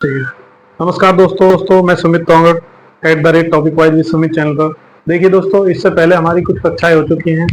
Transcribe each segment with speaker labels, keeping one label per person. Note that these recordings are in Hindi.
Speaker 1: ठीक है। नमस्कार दोस्तों मैं Sumit Tongad @topic wise with Sumit channel पर। देखिए दोस्तों, इससे पहले हमारी कुछ कक्षाएं हो चुकी हैं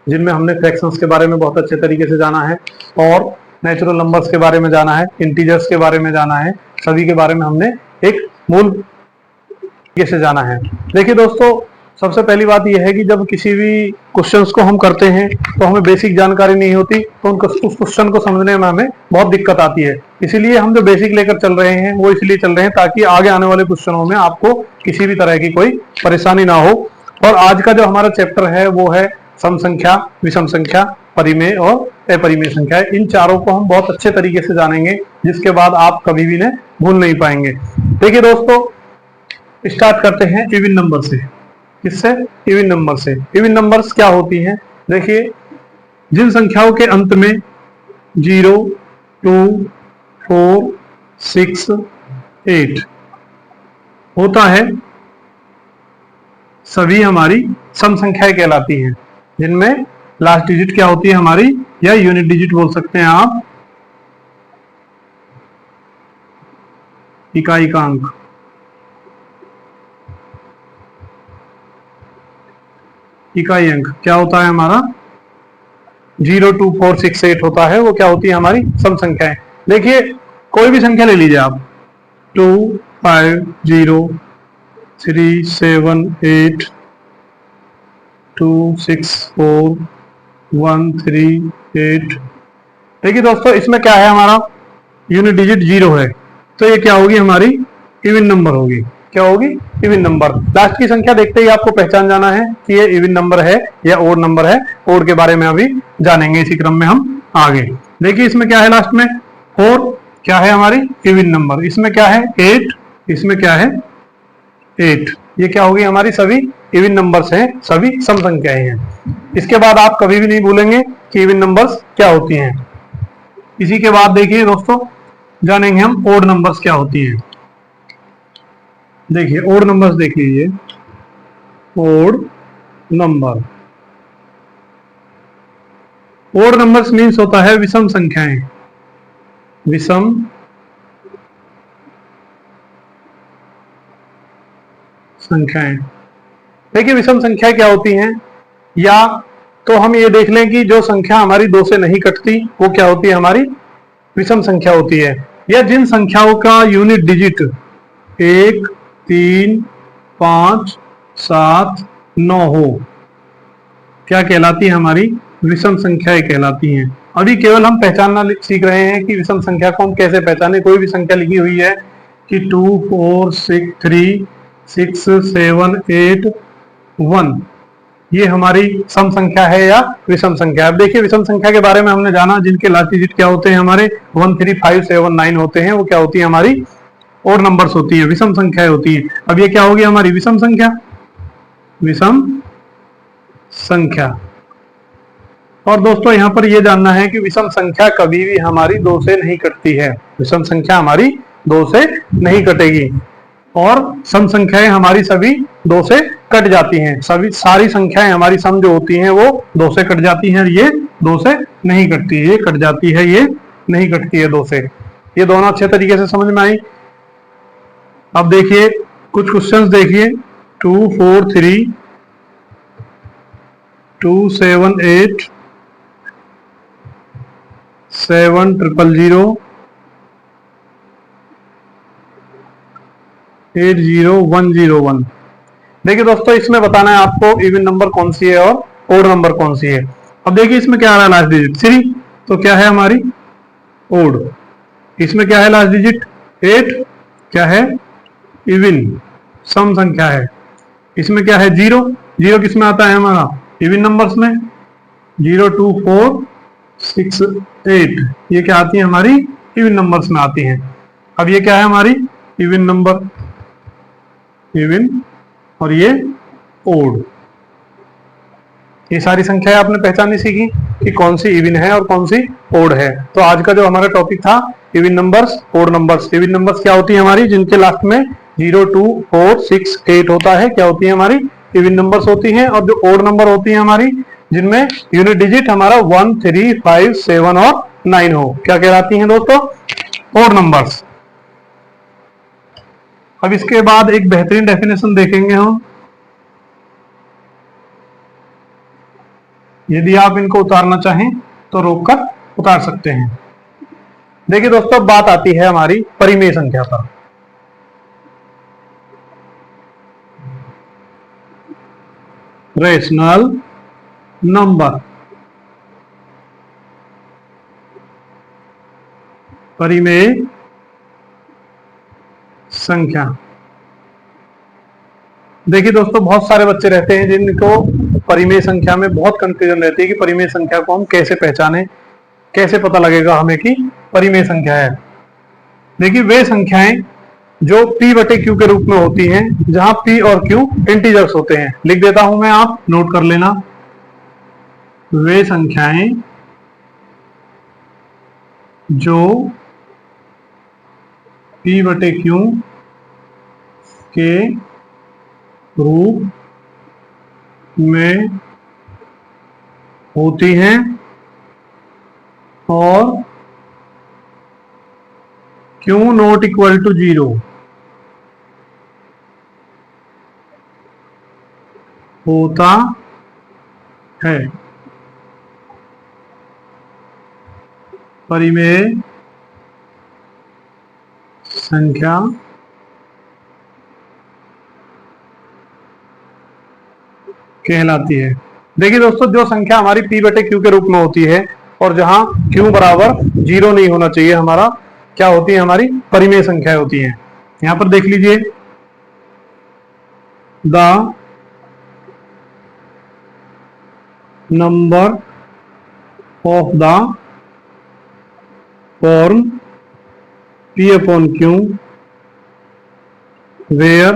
Speaker 1: जिनमें हमने फ्रैक्शंस के बारे में बहुत अच्छे तरीके से जाना है और नेचुरल नंबर्स के बारे में जाना है, इंटीजर्स के बारे में जाना है, सभी के बारे में हमने एक मूल तरीके से जाना है। देखिए दोस्तों, सबसे पहली बात यह है कि जब किसी भी क्वेश्चंस को हम करते हैं तो हमें बेसिक जानकारी नहीं होती, तो उस क्वेश्चन को समझने में हमें बहुत दिक्कत आती है। इसीलिए हम जो बेसिक लेकर चल रहे हैं वो इसलिए चल रहे हैं ताकि आगे आने वाले क्वेश्चनों में आपको किसी भी तरह की कोई परेशानी ना हो। और आज का जो हमारा चैप्टर है वो है सम संख्या, विषम संख्या, परिमेय और अपरिमेय संख्या। इन चारों को हम बहुत अच्छे तरीके से जानेंगे, जिसके बाद आप कभी भी इन्हें भूल नहीं पाएंगे। देखिए दोस्तों, स्टार्ट करते हैं इवन नंबर से। किससे? इवन नंबर से। इवन नंबर्स क्या होती हैं? देखिए, जिन संख्याओं के अंत में 0, 2, 4, 6, 8 होता है, सभी हमारी सम संख्याएं कहलाती हैं, जिनमें लास्ट डिजिट क्या होती है हमारी, या यूनिट डिजिट बोल सकते हैं आप, इकाई का अंक। इकाई अंक क्या होता है हमारा? 0, 2, 4, 6, 8 होता है। वो क्या होती है हमारी सम संख्याएं। देखिए, कोई भी संख्या ले लीजिए आप, 2, 5, 0, 3, 7, 8, 2, 6, 4, 1, 3, 8। देखिए दोस्तों, इसमें क्या है हमारा यूनिट डिजिट 0 है, तो ये क्या होगी हमारी इवन नंबर होगी। क्या होगी? Even number. लास्ट की संख्या देखते ही आपको पहचान जाना है कि ये इवन नंबर है या ओड नंबर है। ओड के बारे में अभी जानेंगे इसी क्रम में हम आगे। देखिए, इसमें क्या है लास्ट में 4, क्या है हमारी इवन नंबर। इसमें क्या है 8, इसमें क्या है 8। ये क्या होगी हमारी सभी इवन नंबर्स हैं, सभी सम संख्याएं हैं। इसके बाद आप कभी भी नहीं भूलेंगे कि इवन नंबर्स क्या होती हैं। इसी के बाद देखिए दोस्तों, जानेंगे हम ओड नंबर्स क्या होती हैं। देखिए, ओड नंबर्स देख लीजिए। Odd number, odd numbers means होता है विषम संख्याएं। विषम संख्याएं। देखिए, विषम संख्या क्या होती हैं, या तो हम ये देख लें कि जो संख्या हमारी 2 से नहीं कटती वो क्या होती है हमारी विषम संख्या होती है। या जिन संख्याओं का यूनिट डिजिट 1, 3, 5, 7, 9 हो, क्या कहलाती है हमारी विषम संख्याएं कहलाती हैं। अभी केवल हम पहचानना सीख रहे हैं कि विषम संख्या को हम कैसे पहचाने। कोई भी संख्या लिखी हुई है कि 2, 4, 6, 3, 6, 7, 8, 1, ये हमारी सम संख्या है या विषम संख्या है। अब देखिए, विषम संख्या के बारे में हमने जाना, जिनके लास्ट डिजिट क्या होते हैं हमारे 1, 3, 5, 7, 9 होते हैं, वो क्या होती है हमारी ओड नंबर्स होती है, विषम संख्याएं होती है। अब ये क्या होगी हमारी विषम संख्या। विषम संख्या। और दोस्तों, यहां पर ये जानना है कि विषम संख्या कभी भी हमारी 2 से नहीं कटती है। विषम संख्या हमारी 2 से नहीं कटेगी, और सम संख्याएं हमारी सभी 2 से कट जाती हैं। सभी सारी संख्याएं हमारी सम जो होती हैं वो 2 से कट जाती हैं। ये 2 से नहीं कटती, ये कट जाती है, ये नहीं कटती है 2 से। ये दोनों अच्छे तरीके से समझ में आई। अब देखिए कुछ क्वेश्चंस देखिए। 2, 4, 3, 2, 7, 8, 7, 0, 8, 0, 1, 0, 1। देखिए दोस्तों, इसमें बताना है आपको इवन नंबर कौन सी है और ओड नंबर कौन सी है। अब देखिए, इसमें क्या आ रहा है लास्ट डिजिट 3, तो क्या है हमारी ओड। इसमें क्या है लास्ट डिजिट 8, क्या है इवन सम संख्या है। इसमें क्या है 0, 0 किसमें आता है हमारा इवन नंबर्स में। 0, 2, 4, 6, 8, ये क्या आती है हमारी इवन नंबर्स में आती हैं। अब ये क्या है हमारी इवन नंबर, इवन, और ये ओड। ये सारी संख्याएं आपने पहचाननी सीखी कि कौन सी इवन है और कौन सी ओड है। तो आज का जो हमारा टॉपिक था even numbers, odd numbers. Even numbers क्या होती है हमारी, जिनके लास्ट में 0, 2, 4, 6, 8 होता है, क्या होती है हमारी इवन नंबर्स होती हैं। और जो ओड नंबर होती है हमारी, जिनमें यूनिट डिजिट हमारा 1, 3, 5, 7 और 9 हो, क्या कहलाती हैं दोस्तों ओड नंबर्स। अब इसके बाद एक बेहतरीन डेफिनेशन देखेंगे हम। यदि आप इनको उतारना चाहें तो रोककर उतार सकते हैं। देखिए दोस्तों, बात आती है हमारी परिमेय संख्या पर। रेशनल नंबर, परिमेय संख्या। देखिए दोस्तों, बहुत सारे बच्चे रहते हैं जिनको परिमेय संख्या में बहुत कंफ्यूजन रहती है कि परिमेय संख्या को हम कैसे पहचानें, कैसे पता लगेगा हमें कि परिमेय संख्या है। देखिए, वे संख्याएं जो p बटे q के रूप में होती हैं, जहां p और q इंटीजर्स होते हैं। लिख देता हूं मैं, आप नोट कर लेना। वे संख्याएं जो p बटे q के रूप में होती हैं और q नॉट इक्वल टू 0 होता है। परिमेय संख्या कहलाती है। देखिए दोस्तों, जो संख्या हमारी p बटे q के रूप में होती है और जहां q बराबर 0 नहीं होना चाहिए हमारा, क्या होती है? हमारी परिमेय संख्याएं होती हैं। यहां पर देख लीजिए, the number of the form p upon q where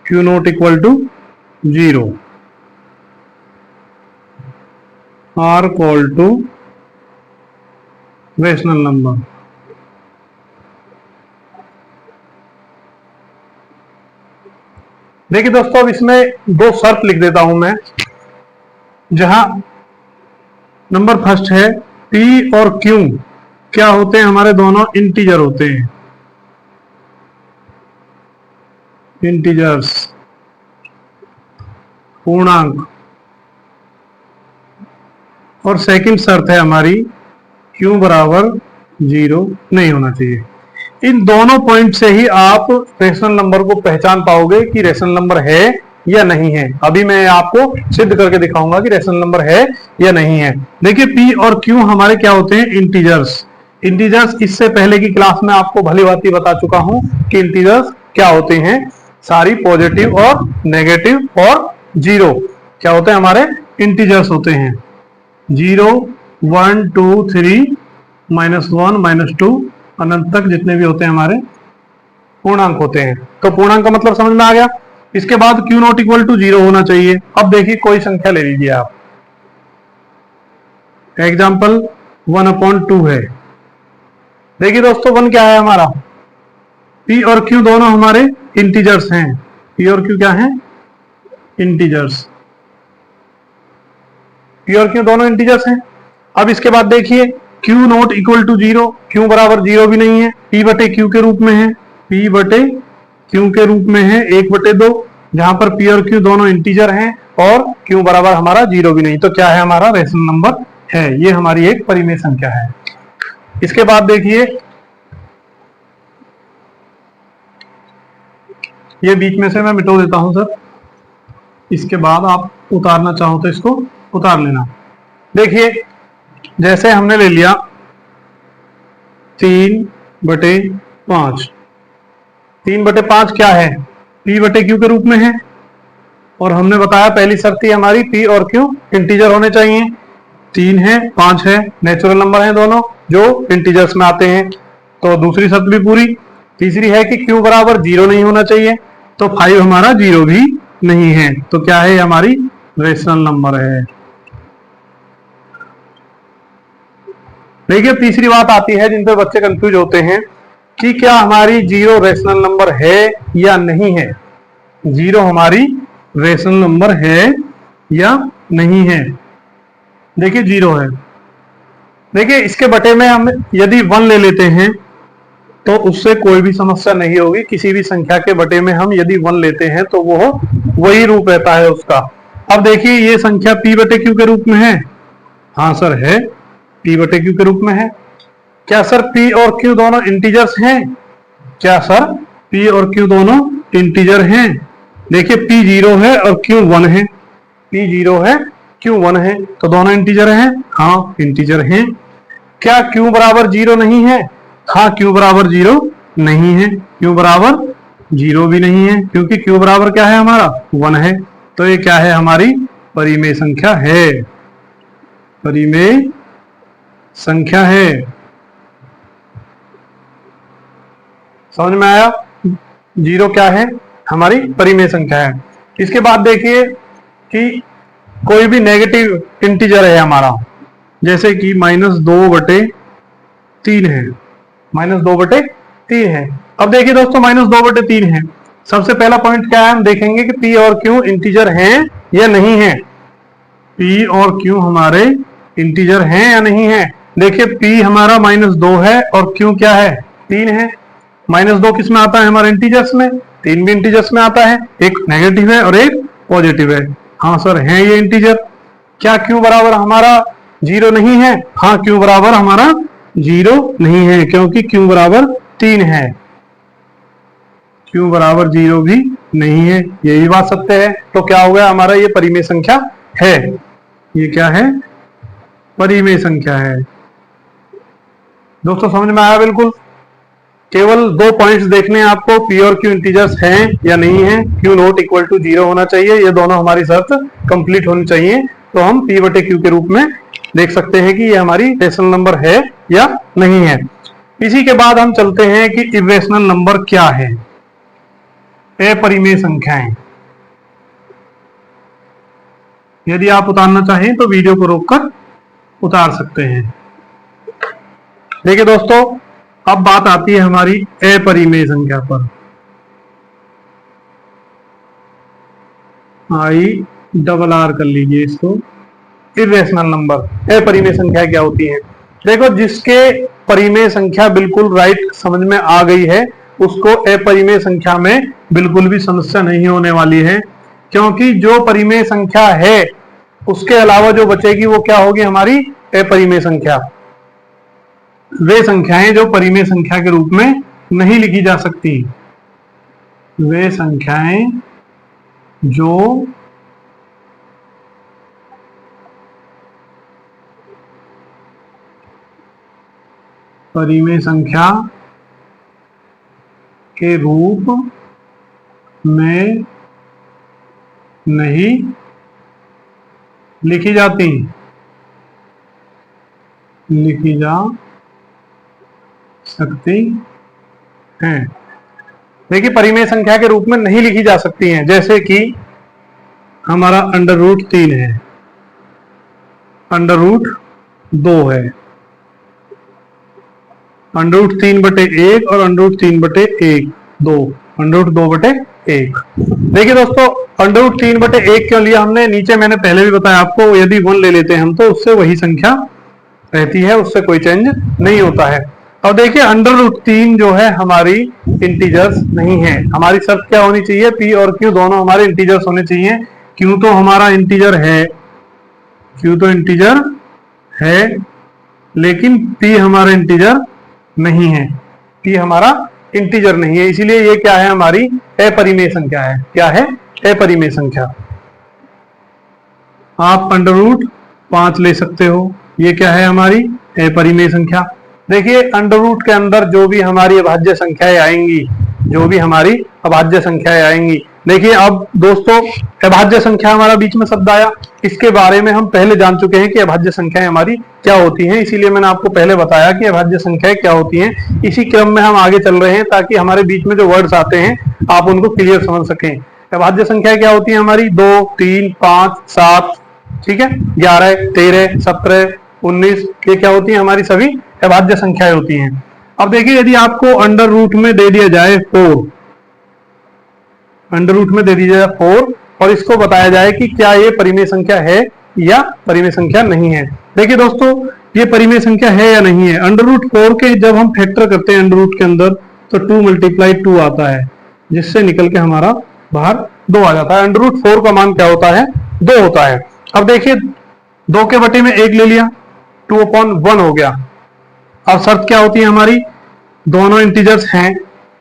Speaker 1: q not equal to 0 are called to rational number. देखिए दोस्तों, अब इसमें दो शर्त लिख देता हूं मैं, जहां नंबर फर्स्ट है p और q क्या होते हैं? हमारे दोनों इंटीजर होते हैं, इंटीजर्स, पूर्णांक। और सेकंड शर्त है हमारी q बराबर 0 नहीं होना चाहिए। इन दोनों पॉइंट से ही आप रेशनल नंबर को पहचान पाओगे कि रेशनल नंबर है या नहीं है। अभी मैं आपको सिद्ध करके दिखाऊंगा कि रेशनल नंबर है या नहीं है। देखिए, p और q हमारे क्या होते हैं? इंटीजर्स। इंटीजर्स इससे पहले की क्लास में आपको भली भांति बता चुका हूं कि इंटीजर्स क्या होते हैं। सारी पॉजिटिव और नेगेटिव और जीरो क्या होते हैं? हमारे इंटीजर्स होते हैं। 0, 1, 2, 3, -1, -2 अनंत तक जितने भी होते हैं हमारे पूर्णांक होते हैं। तो पूर्णांक का मतलब समझ में आ गया। इसके बाद q नॉट इक्वल टू 0 होना चाहिए। अब देखिए, कोई संख्या ले लीजिए आप। एग्जाम्पल 1/2 है। देखिए दोस्तों, 1 क्या है हमारा? p और q दोनों हमारे इंटीजर्स हैं। p और q क्या हैं? इंटीजर्स। p और q दोनों इंटीजर्स हैं। अब इसके बाद देखिए, q not equal to 0, q बराबर 0 भी नहीं है, p बटे q के रूप में है, p बटे q के रूप में है 1/2, जहां पर p और q दोनों इंटीजर हैं और q बराबर हमारा 0 भी नहीं। तो क्या है? हमारा रेशनल नंबर है। ये हमारी एक परिमेय संख्या है। इसके बाद देखिए, ये बीच में से मैं मिटा देता हूं सर। इसके बाद आप उतारना चाहो तो इसको उतार लेना। देखिए, जैसे हमने ले लिया 3/5। 3/5 क्या है? p बटे q के रूप में है और हमने बताया पहली शर्त थी हमारी p और q इंटीजर होने चाहिए। 3 है, 5 है, नेचुरल नंबर है दोनों जो इंटीजर्स में आते हैं, तो दूसरी शर्त भी पूरी। तीसरी है कि q बराबर 0 नहीं होना चाहिए, तो 5 हमारा 0 भी नहीं है। तो क्या है? हमारी रेशनल नंबर है। देखिए, तीसरी बात आती है जिन पे बच्चे कंफ्यूज होते हैं कि क्या हमारी 0 रेशनल नंबर है या नहीं है। 0 हमारी रेशनल नंबर है या नहीं है? देखिए, 0 है। देखिए, इसके बटे में हम यदि 1 ले लेते हैं तो उससे कोई भी समस्या नहीं होगी। किसी भी संख्या के बटे में हम यदि 1 लेते हैं तो वो वही रूप रहता है उसका। अब देखिए ये संख्या p बटे q के रूप में है। हाँ सर है, p बटे q के रूप में है। क्या सर p और q दोनों इंटीजर्स हैं? क्या सर p और q दोनों इंटीजर हैं? देखिए p 0 है और q 1 है। p 0 है, q 1 है, तो दोनों इंटीजर हैं। हाँ इंटीजर हैं। क्या q बराबर 0 नहीं है? हाँ q बराबर 0 नहीं है। q बराबर 0 भी नहीं है, क्योंकि q बराबर क्या है हमारा 1 है। तो ये क्या है हमारी परिमेय संख्या है। परिमेय संख्या है। समझ में आया? 0 क्या है? हमारी परिमेय संख्या है। इसके बाद देखिए कि कोई भी नेगेटिव इंटीजर है हमारा, जैसे कि -2/3 है। -2/3 है। अब देखिए दोस्तों -2/3 है। सबसे पहला पॉइंट क्या है, हम देखेंगे कि p और q इंटीजर हैं या नहीं है। p और q हमारे इंटीजर हैं या नहीं है। देखिए p हमारा -2 है और q क्या है 3 है। -2 किस में आता है हमारे इंटीजर्स में, 3 भी इंटीजर्स में आता है। एक नेगेटिव है और एक पॉजिटिव है। हाँ सर है ये इंटीजर। क्या q बराबर हमारा 0 नहीं है? हाँ q बराबर हमारा 0 नहीं है, क्योंकि q बराबर 3 है। q बराबर 0 भी नहीं है, यही बात सत्य है। तो क्या हो गया हमारा, ये परिमेय संख्या है। ये क्या है? परिमेय संख्या है। दोस्तों समझ में आया? बिल्कुल। केवल 2 पॉइंट्स देखने हैं आपको, p और q इंटीजर्स हैं या नहीं है। q नॉट इक्वल टू 0 होना चाहिए, ये दोनों हमारी शर्त कंप्लीट होनी चाहिए। तो हम p बटे q के रूप में देख सकते हैं कि ये हमारी रेशनल नंबर है या नहीं है। इसी के बाद हम चलते हैं कि इर्रेशनल नंबर क्या है। अपरिमेय संख्याएं। यदि आप उतारना चाहें तो वीडियो को रोककर उतार सकते हैं। देखिए दोस्तों, अब बात आती है हमारी अपरिमेय संख्या पर। IRR कर लीजिए इसको। इर्रेशनल नंबर, अपरिमेय संख्या क्या होती है? देखो, जिसके परिमेय संख्या बिल्कुल राइट समझ में आ गई है उसको अपरिमेय संख्या में बिल्कुल भी समस्या नहीं होने वाली है, क्योंकि जो परिमेय संख्या है उसके अलावा जो बचेगी वो क्या होगी हमारी अपरिमेय संख्या। वे संख्याएं जो परिमेय संख्या के रूप में नहीं लिखी जा सकती, वे संख्याएं जो परिमेय संख्या के रूप में नहीं लिखी जाती, लिखी जा सकती हैं। देखिए, परिमेय संख्या के रूप में नहीं लिखी जा सकती हैं, जैसे कि हमारा √3 है, √2 है, √3/1 और √3/1, 2, √2/1। देखिए दोस्तों, √3/1 क्यों लिया हमने, नीचे मैंने पहले भी बताया आपको, यदि 1 ले लेते हैं हम तो उससे वही संख्या रहती है, उससे कोई चेंज नहीं होता है। अब देखिए, √3 जो है हमारी इंटीजर्स नहीं है। हमारी शर्त क्या होनी चाहिए, p और q दोनों हमारे इंटीजर्स होने चाहिए। q तो हमारा इंटीजर है, q तो इंटीजर है, लेकिन p हमारा इंटीजर नहीं है। p हमारा इंटीजर नहीं है, इसीलिए ये क्या है हमारी अपरिमेय संख्या है। क्या है? अपरिमेय संख्या। आप √5 ले सकते हो, ये क्या है हमारी अपरिमेय संख्या। देखिए, अंडर के अंदर जो भी हमारी अभाज्य संख्याएं आएंगी, जो भी हमारी अभाज्य संख्याएं आएंगी। देखिए अब दोस्तों, अभाज्य संख्या हमारा बीच में शब्द आया, इसके बारे में हम पहले जान चुके हैं कि अभाज्य संख्याएं हमारी क्या होती हैं, इसीलिए मैंने आपको पहले बताया कि अभाज्य संख्याएं क्या होती हैं। इसी क्रम में हम आगे चल रहे हैं ताकि हमारे बीच में जो वर्ड्स आते हैं आप उनको क्लियर समझ सकें। अभाज्य संख्याएं क्या होती है हमारी, 2, 3, 5, 7, ठीक है, 11, 13, 17, 19, ये क्या होती है हमारी सभी अभाज्य संख्याएं होती हैं। अब देखिए, यदि आपको अंडर रूट में दे दिया जाए 4, अंडर रूट में दे दिया जाए 4 और इसको बताया जाए कि क्या ये परिमेय संख्या है या परिमेय संख्या नहीं है। देखिए दोस्तों, ये परिमेय संख्या है या नहीं है। √4 के जब हम फैक्टर करते हैं अंडर रूट के अंदर तो 2 × 2 आता है, जिससे निकल के हमारा बाहर 2 आ जाता है। √4 का मान क्या होता है, 2 होता है। अब देखिए 2 के बटे में 1 ले लिया, 2/1 हो गया। अब शर्त क्या होती है हमारी, दोनों इंटीजर्स हैं,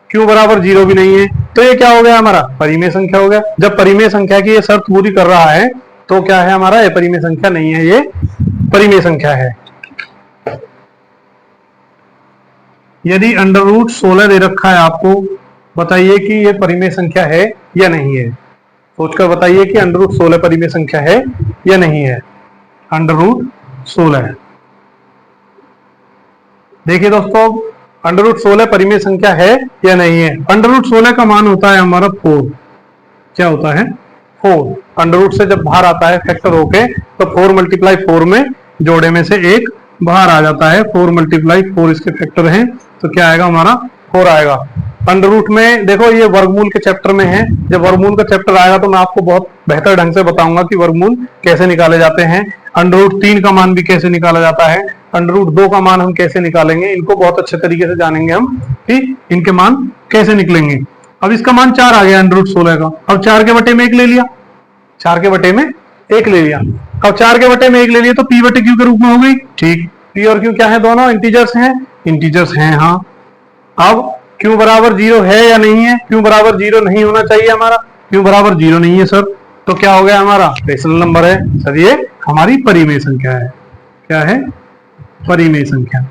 Speaker 1: q बराबर 0 भी नहीं है, तो ये क्या हो गया हमारा परिमेय संख्या हो गया। जब परिमेय संख्या की ये शर्त पूरी कर रहा है तो क्या है हमारा, ये परिमेय संख्या नहीं है, ये परिमेय संख्या है। यदि √16 दे रखा है आपको, बताइए कि ये परिमेय संख्या है या नहीं है। सोचकर बताइए कि √16 परिमेय संख्या है या नहीं है। √16, देखिए दोस्तों √16 परिमेय संख्या है या नहीं है। √16 का मान होता है हमारा 4। क्या होता है, 4। अंडर से जब बाहर आता है फैक्टर होके तो 4 × 4 में जोड़े में से एक बाहर आ जाता है। 4 × 4 इसके फैक्टर हैं, तो क्या आएगा हमारा 4 आएगा। अंडर में देखो ये वर्गमूल के चैप्टर में है, जब वर्गमूल का चैप्टर आएगा तो मैं आपको बहुत बेहतर ढंग से बताऊंगा कि वर्गमूल कैसे निकाले जाते हैं। √3 का मान भी कैसे निकाला जाता है, √2 का मान हम कैसे निकालेंगे, इनको बहुत अच्छे तरीके से जानेंगे हम कि इनके मान कैसे निकलेंगे। अब इसका मान 4 आ गया √16 का। अब 4 के बटे में 1 ले लिया, 4 के बटे में 1 ले लिया। अब 4 के बटे में 1 ले लिया तो p/q के रूप में हो गई। ठीक, p और q क्या है, दोनों इंटीजर्स हैं, इंटीजर्स हैं हाँ। अब q बराबर 0 है या नहीं है, q बराबर 0 नहीं होना चाहिए हमारा, q बराबर 0 नहीं है सर, तो क्या हो गया हमारा रेशनल नंबर है सर, ये हमारी परिमेय संख्या है। क्या है, परिमेय संख्या।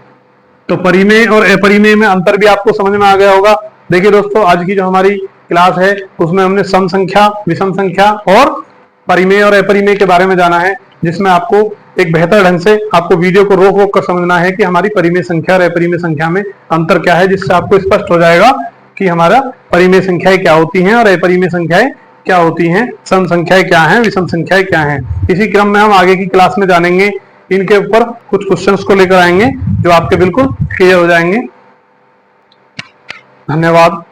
Speaker 1: तो परिमेय और अपरिमेय में अंतर भी आपको समझ में आ गया होगा। देखिए दोस्तों आज की जो हमारी क्लास है उसमें हमने सम संख्या, विषम संख्या और परिमेय और अपरिमेय के बारे में जाना है, जिसमें आपको एक बेहतर ढंग से आपको वीडियो को रोक रोक कर समझना है कि हमारी परिमेय संख्या और अपरिमेय संख्या में अंतर क्या है, जिससे आपको स्पष्ट हो जाएगा कि हमारा परिमेय संख्याएं क्या होती हैं और अपरिमेय संख्याएं क्या होती हैं, सम संख्याएं क्या हैं, विषम संख्याएं क्या हैं। इसी क्रम में हम आगे की क्लास में जानेंगे, इनके ऊपर कुछ क्वेश्चंस को लेकर आएंगे जो आपके बिल्कुल क्लियर हो जाएंगे। धन्यवाद।